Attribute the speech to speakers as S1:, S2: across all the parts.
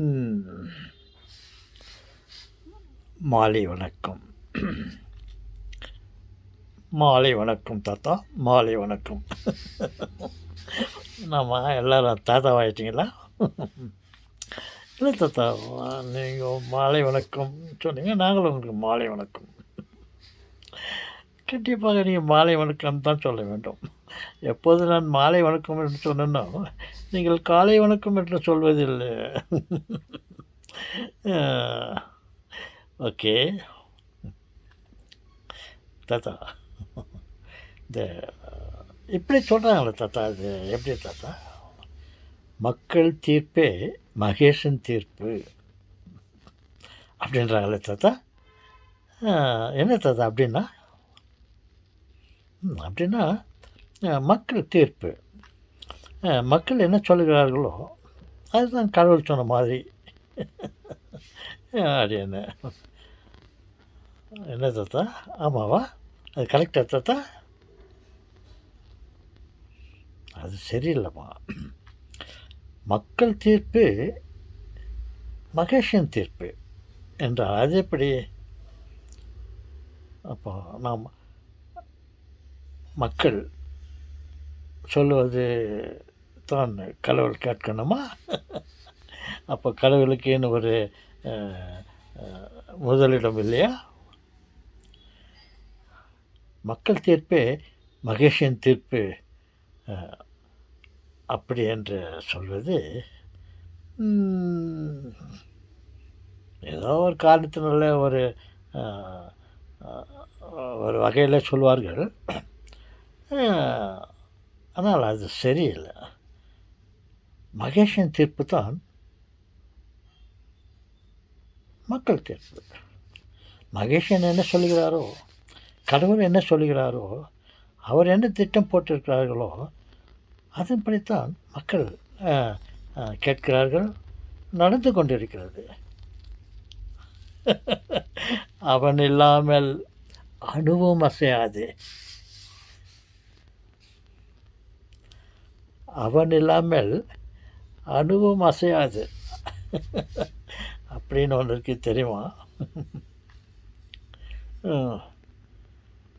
S1: ம். மாலை வணக்கம். மாலை வணக்கம் தாத்தா. மாலை வணக்கம். நம்ம எல்லாரும் தாத்தாவாயிட்டீங்களா? இல்ல தாத்தா, நீங்க மாலை வணக்கம் சொன்னீங்க. நாங்களும் உங்களுக்கு மாலை வணக்கம். கண்டிப்பாக நீங்க மாலை வணக்கம் தான் சொல்ல வேண்டும். எப்போது நான் மாலை வணக்கம் என்று சொன்னேனோ, நீங்கள் காலை வணக்கம் என்று சொல்வதில் அ ஓகே. தாத்தா, இந்த இப்படி சொல்கிறாங்களே தாத்தா, அது எப்படி தாத்தா? மக்கள் தீர்ப்பே மகேசன் தீர்ப்பு அப்படின்றாங்களே தாத்தா. அ என்ன தாத்தா அப்படின்னா? அப்படின்னா மக்கள் தீர்ப்பு. மக்கள் என்ன சொல்லுகிறார்களோ, அதுதான் கடவுள் சொன்ன மாதிரி. அப்படின்னு. என்ன தாத்தா? ஆமாவா? அது கரெக்ட்டா தாத்தா? அது சரியில்லம்மா. மக்கள் தீர்ப்பு மகேஷன் தீர்ப்பு என்றால் அது எப்படி? அப்போ நாம் மக்கள் சொல்லுவது தான் கடவுள் கேட்கணுமா? அப்போ கடவுளுக்குன்னு ஒரு அ அ முதலிடம் இல்லையா? மக்கள் தீர்ப்பே மகேஷின் தீர்ப்பு அ அப்படி என்று சொல்வது ஏதோ ஒரு காரணத்தினால ஒரு அ அ ஒரு வகையில் சொல்வார்கள். ஆனால் அது சரியில்லை. மகேஷின் தீர்ப்பு தான் மக்கள் தீர்ப்பு. மகேஷன் என்ன சொல்லுகிறாரோ, கடவுள் என்ன சொல்லுகிறாரோ, அவர் என்ன திட்டம் போட்டிருக்கிறார்களோ, அதன்படித்தான் மக்கள் அ அ கேட்கிறார்கள், நடந்து கொண்டிருக்கிறது. அவன் இல்லாமல் அணுவும் அசையாது. அவன் இல்லாமல் அணுவும் அசையாது. அப்படின்னு ஒன்று இருக்கு, தெரியுமா?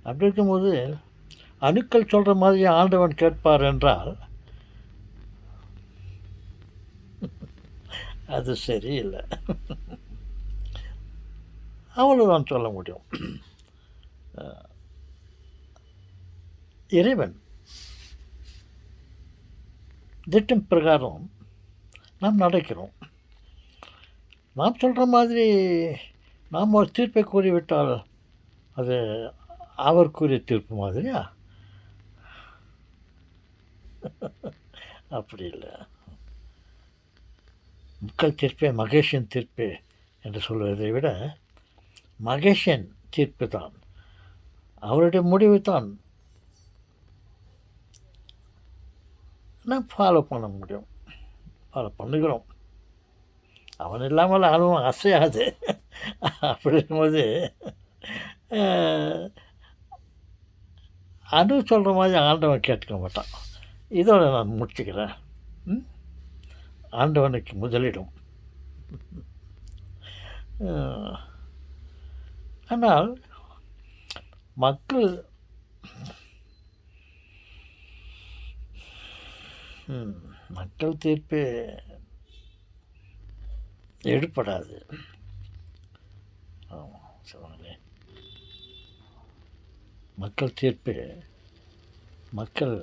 S1: அப்படி இருக்கும்போது அணுக்கள் சொல்கிற மாதிரி ஆண்டவன் கேட்பார் என்றால் அது சரியில்லை. அவ்வளோதான் சொல்ல முடியும். இறைவன் திட்டம் பிரகாரம் நாம் நடக்கிறோம். நாம் சொல்கிற மாதிரி நாம் ஒரு தீர்ப்பை கூறிவிட்டால் அது அவர் கூறிய தீர்ப்பு மாதிரியா? அப்படி இல்லை. மக்கள் தீர்ப்பே மகேஷன் தீர்ப்பு என்று சொல்வதை விட மகேஷன் தீர்ப்பு தான், அவருடைய முடிவு தான் நாம் ஃபாலோ பண்ண முடியும். ஃபாலோ பண்ணுகிறோம். அவன் இல்லாமல் அணுவும் அசையாது. அப்படி இருக்கும்போது அணு சொல்கிற மாதிரி ஆண்டவன் கேட்க மாட்டான். இதோட நான் முடிச்சுக்கிறேன். ஆண்டவனுக்கு முதலிடம். ஆனால் மக்கள் மக்கள் தீர்ப்பு எடுப்படாது. சொல்லுங்களே, மக்கள் தீர்ப்பு மக்கள்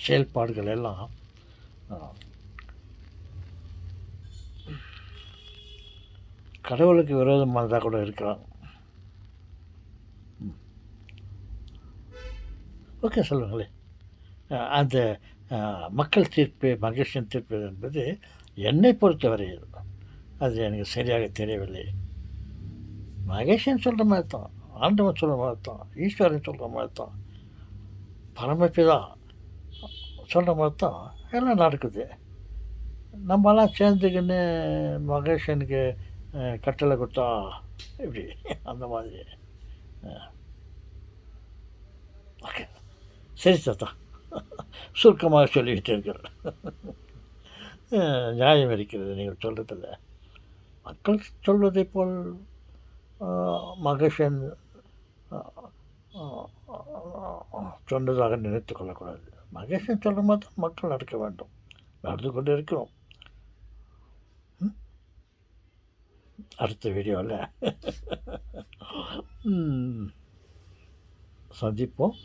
S1: செயல்பாடுகள் எல்லாம் கடவுளுக்கு விரோதமானதாக கூட இருக்கலாம். ஓகே, சொல்லுங்களே. அந்த மக்கள் தீர்ப்பு மகேஷன் தீர்ப்பு என்பது என்னை பொறுத்தவரையில் அது எனக்கு சரியாக தெரியவில்லை. மகேஷன் சொல்கிற மாதிரி தான், ஆண்டவன் சொல்கிற மாதிரி தான், ஈஸ்வரன் சொல்கிற மாதிரி தான், பரமபிதா சொல்கிற மாதிரி தான் எல்லாம் நடக்குது. நம்மலாம் சேர்ந்துக்கின்னு மகேஷனுக்கு கட்டளை கொடுத்தா இப்படி அந்த மாதிரி. ஓகே, சரி தாத்தா, சுருக்கமாக சொல்லிவிட்டீர்கள். நியாயம் இருக்கிறது நீங்கள் சொல்கிறதில்ல. மக்கள் சொல்வதைப் போல் மகேஷன் சொன்னதாக நினைத்து கொள்ளக்கூடாது. மகேஷன் சொல்கிற மாதிரி தான் மக்கள் நடக்க வேண்டும். நடந்து கொண்டு இருக்கிறோம். அடுத்த வீடியோவில் சந்திப்போம்.